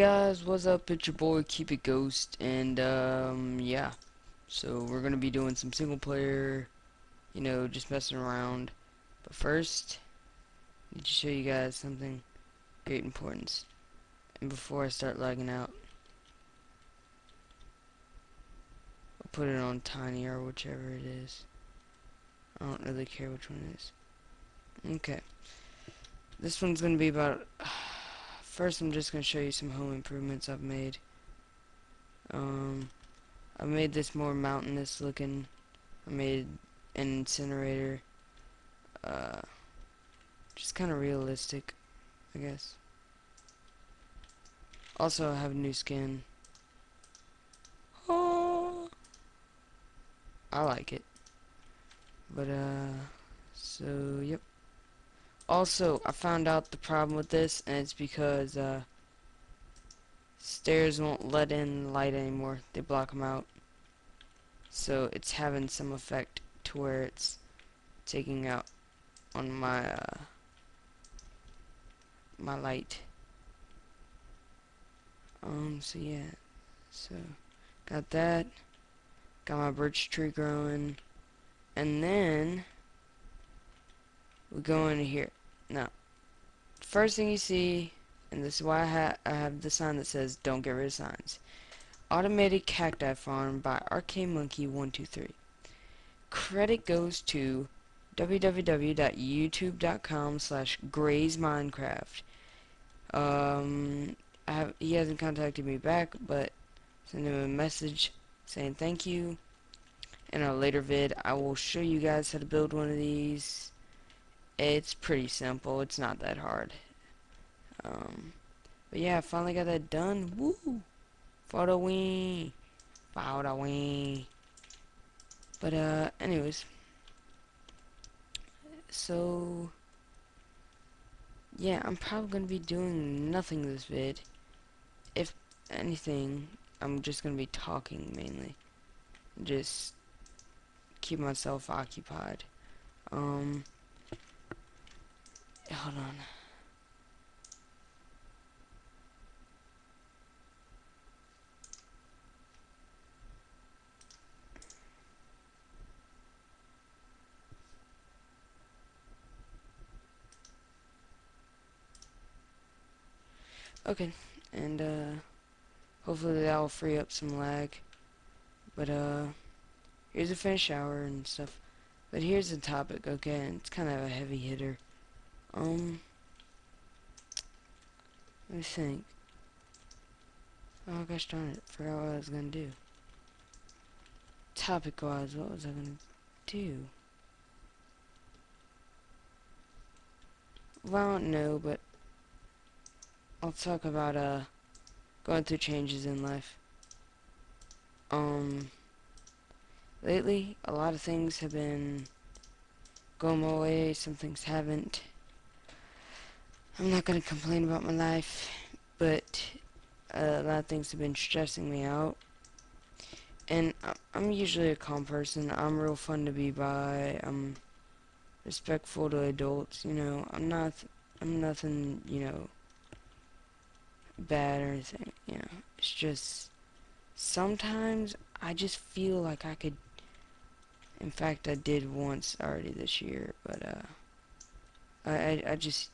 Guys, what's up? It's your boy Keep It Ghost, and yeah. So we're gonna be doing some single player, just messing around. But first, I need to show you guys something of great importance. And before I start lagging out, I'll put it on tiny or whichever it is. I don't really care which one it is. Okay, this one's gonna be about. First, I'm just gonna show you some home improvements I've made. I made this more mountainous looking. I made an incinerator. Uh, just kind of realistic, I guess. Also, I have new skin. Oh, I like it. But, so, yep. Also, I found out the problem with this, and it's because, stairs won't let in light anymore. They block them out. So, it's having some effect to where it's taking out on my light. So yeah. So, got that. Got my birch tree growing. And then we go into here. Now, first thing you see, and this is why I have the sign that says don't get rid of signs. Automated Cacti Farm by RKMonkey123. Credit goes to www.youtube.com/graysminecraft. He hasn't contacted me back, but send him a message saying thank you. In a later vid, I will show you guys how to build one of these. It's pretty simple. It's not that hard. But yeah, I finally got that done. Woo! For the win. For the win. But anyways, so yeah, I'm probably gonna be doing nothing this vid. If anything, I'm just gonna be talking mainly. Just keep myself occupied. Hold on. Okay, and hopefully that will free up some lag. But here's a finished shower and stuff. But here's the topic, okay, and it's kind of a heavy hitter. Let me think. Oh gosh darn it, forgot what I was gonna do. Topic wise, what was I gonna do? Well, I don't know, but I'll talk about going through changes in life. Lately a lot of things have been going my way, some things haven't. I'm not gonna complain about my life, but a lot of things have been stressing me out. And I'm usually a calm person. I'm real fun to be by. I'm respectful to adults. I'm nothing. Bad or anything. It's just sometimes I just feel like I could. In fact, I did once already this year, but I just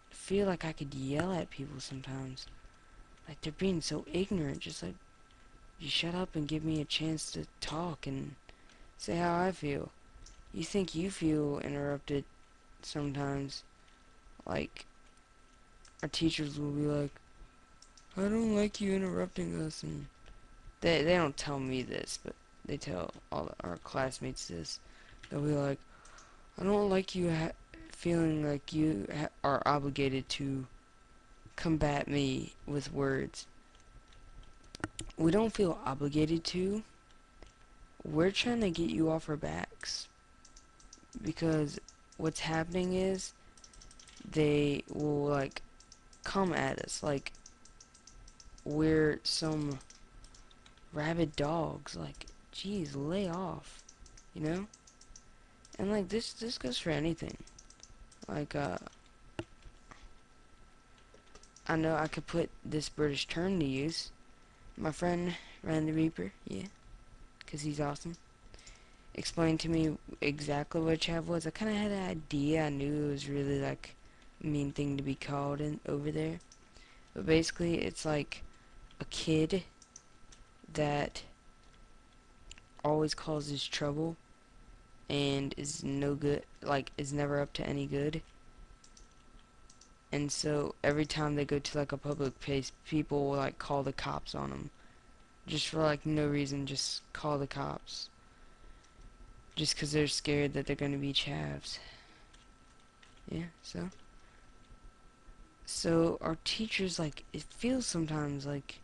feel like I could yell at people sometimes. Like they're being so ignorant. Just like, you shut up and give me a chance to talk and say how I feel. You think you feel interrupted sometimes. Like, our teachers will be like, I don't like you interrupting us, and they don't tell me this, but they tell all our classmates this. They'll be like, I don't like you feeling like you are obligated to combat me with words. We don't feel obligated to. We're trying to get you off our backs. Because what's happening is they will, like, come at us like we're some rabid dogs. Like, geez, lay off. You know? And, like, this goes for anything. Like, I know I could put this British term to use. My friend Randy Reaper, yeah, 'cause he's awesome, explained to me exactly what a chav was. I kind of had an idea. I knew it was really like a mean thing to be called in over there. But basically, it's like a kid that always causes trouble and is no good, like is never up to any good. And so every time they go to like a public place, people will like call the cops on them, just for like no reason. Just call the cops, just 'cause they're scared that they're gonna be chavs. Yeah. So our teachers, like, it feels sometimes like,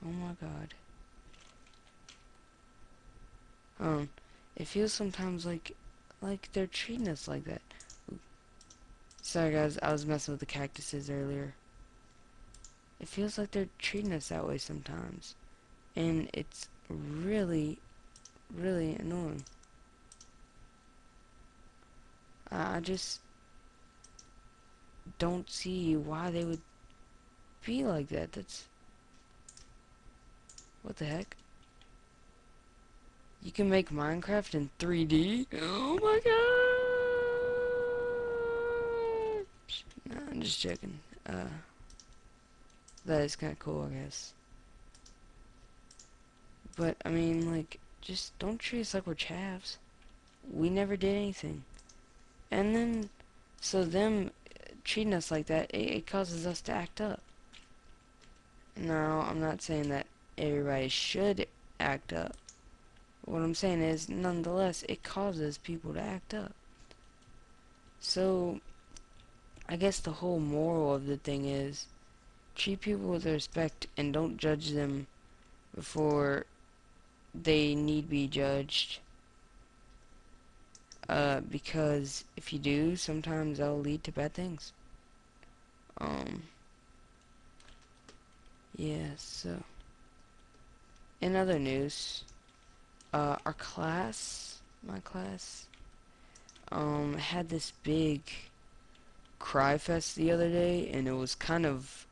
oh my god, um, it feels sometimes like they're treating us like that. Sorry guys, I was messing with the cactuses earlier. It feels like they're treating us that way sometimes. And it's really, really annoying. I just don't see why they would be like that. That's... What the heck? You can make Minecraft in 3D? Oh my god! Nah, I'm just joking. That is kind of cool, I guess. But, I mean, like, just don't treat us like we're chavs. We never did anything. And then, so them treating us like that, it causes us to act up. Now, I'm not saying that everybody should act up. What I'm saying is, nonetheless, it causes people to act up. So, I guess the whole moral of the thing is, treat people with respect and don't judge them before they need be judged. Because if you do, sometimes that'll lead to bad things. Um, yeah, so. In other news, our class, my class, had this big cry fest the other day, and it was kind of,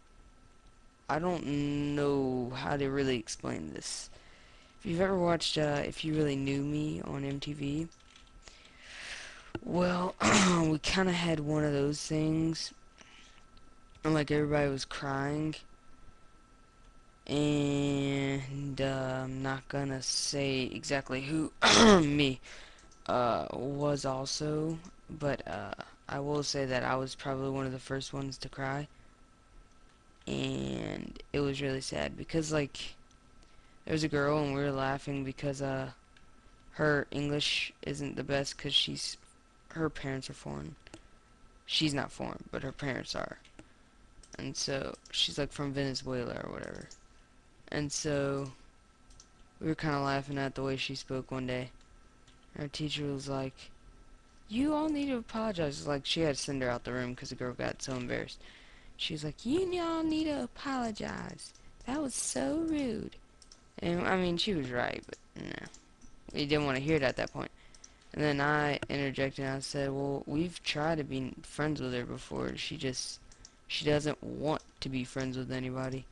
I don't know how to really explain this. If you've ever watched, If You Really Knew Me on MTV, well, we kind of had one of those things, and like everybody was crying, and I'm not gonna say exactly who me was also, but I will say that I was probably one of the first ones to cry, and it was really sad because like there was a girl and we were laughing because her English isn't the best because her parents are foreign. She's not foreign, but her parents are, and so she's like from Venezuela or whatever, and so we were kind of laughing at the way she spoke one day. Our teacher was like, "You all need to apologize." Like, she had to send her out the room because the girl got so embarrassed. She's like, "You all need to apologize. That was so rude." And, I mean, she was right, but, no. We didn't want to hear it at that point. And then I interjected and I said, "Well, we've tried to be friends with her before. She doesn't want to be friends with anybody."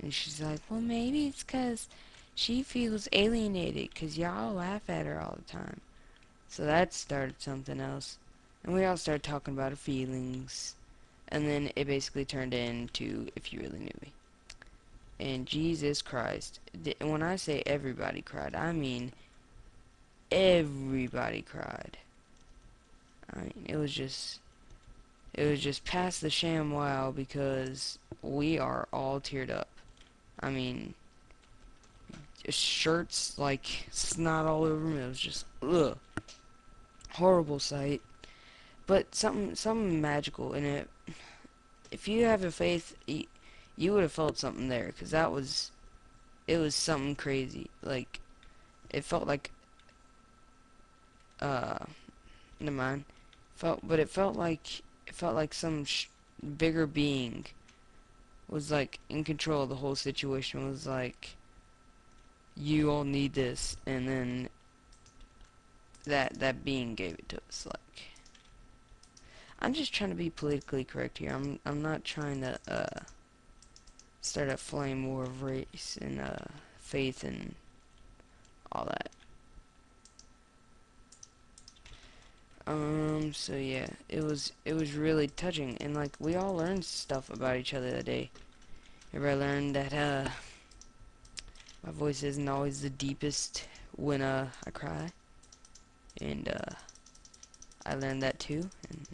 And she's like, "Well, maybe it's because she feels alienated because y'all laugh at her all the time." So that started something else. And we all started talking about our feelings. And then it basically turned into If You Really Knew Me. And Jesus Christ. When I say everybody cried, I mean everybody cried. I mean, it was just past the sham wow because we are all teared up. I mean, shirts like snot all over me. It was just, ugh. Horrible sight. But something magical in it. If you have a faith, you would have felt something there, because it was something crazy. Like, it felt like, uh, never mind. But it felt like some bigger being was, like, in control of the whole situation. It was like, you all need this, and then that being gave it to us. Like, I'm just trying to be politically correct here. I'm not trying to start a flame war of race and faith and all that. So yeah, it was really touching, and like we all learned stuff about each other that day. Everybody learned that my voice isn't always the deepest when I cry, and I learned that too. And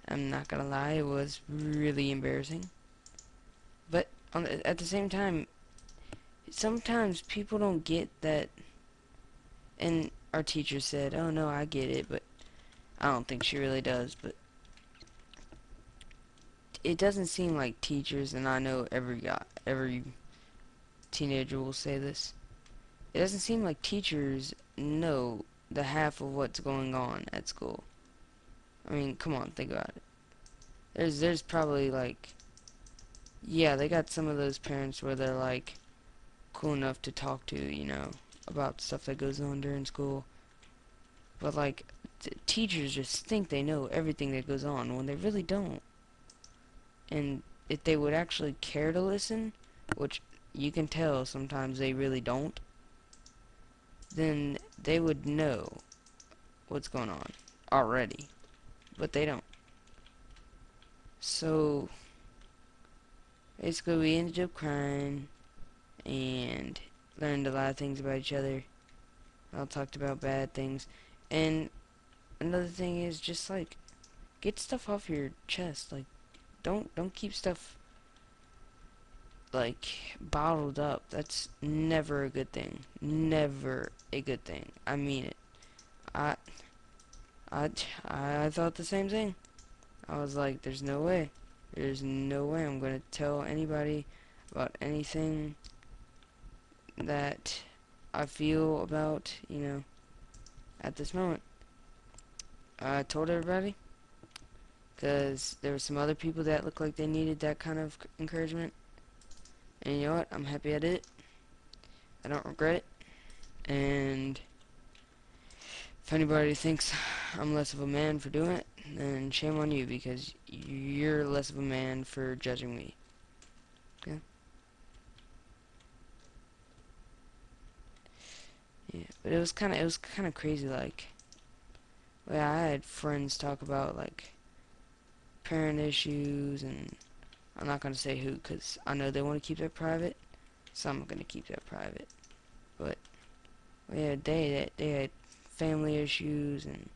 I'm not gonna lie, it was really embarrassing. But at the same time, sometimes people don't get that. And our teacher said, "Oh no, I get it," but I don't think she really does. But it doesn't seem like teachers, and I know every teenager will say this. It doesn't seem like teachers know the half of what's going on at school. I mean, come on, think about it. There's probably like, yeah, they got some of those parents where they're like cool enough to talk to, about stuff that goes on during school. But like, teachers just think they know everything that goes on when they really don't. And if they would actually care to listen, which you can tell sometimes they really don't, then they would know what's going on already. But they don't. So basically, we ended up crying and learned a lot of things about each other. We all talked about bad things. And another thing is just like get stuff off your chest. Like don't keep stuff like bottled up. That's never a good thing. Never a good thing. I mean it. I I I thought the same thing. I was like, there's no way. There's no way I'm gonna tell anybody about anything that I feel about, at this moment. I told everybody because there were some other people that looked like they needed that kind of encouragement. And you know what? I'm happy I did it. I don't regret it. And if anybody thinks I'm less of a man for doing it, then shame on you because you're less of a man for judging me. Okay? Yeah, but it was kind of crazy. Like, well, I had friends talk about like parent issues, and I'm not gonna say who because I know they want to keep that private, so I'm gonna keep that private. But yeah, they had family issues, and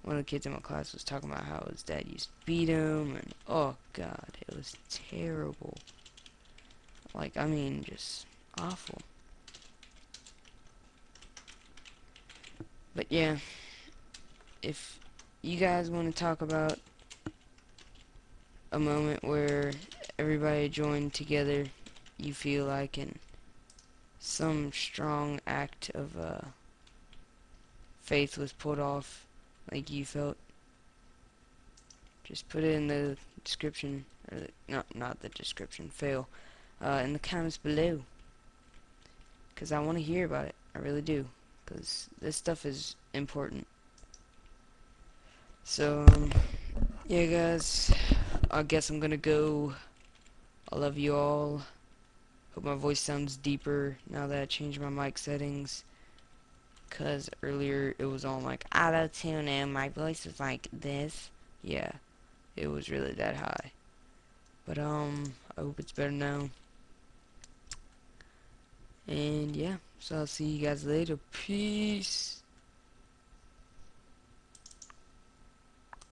one of the kids in my class was talking about how his dad used to beat him, and oh god, it was terrible. Like, I mean, just awful. But yeah, if you guys want to talk about a moment where everybody joined together, you feel like, and some strong act of faith was put off, like you felt, just put it in the description, or not the description, fail, in the comments below, because I want to hear about it. I really do, because this stuff is important. So, yeah, guys, I guess I'm gonna go. I love you all. Hope my voice sounds deeper now that I changed my mic settings. Because earlier it was on like auto-tune and my voice was like this. Yeah, it was really that high. But, I hope it's better now. And yeah, so I'll see you guys later. Peace.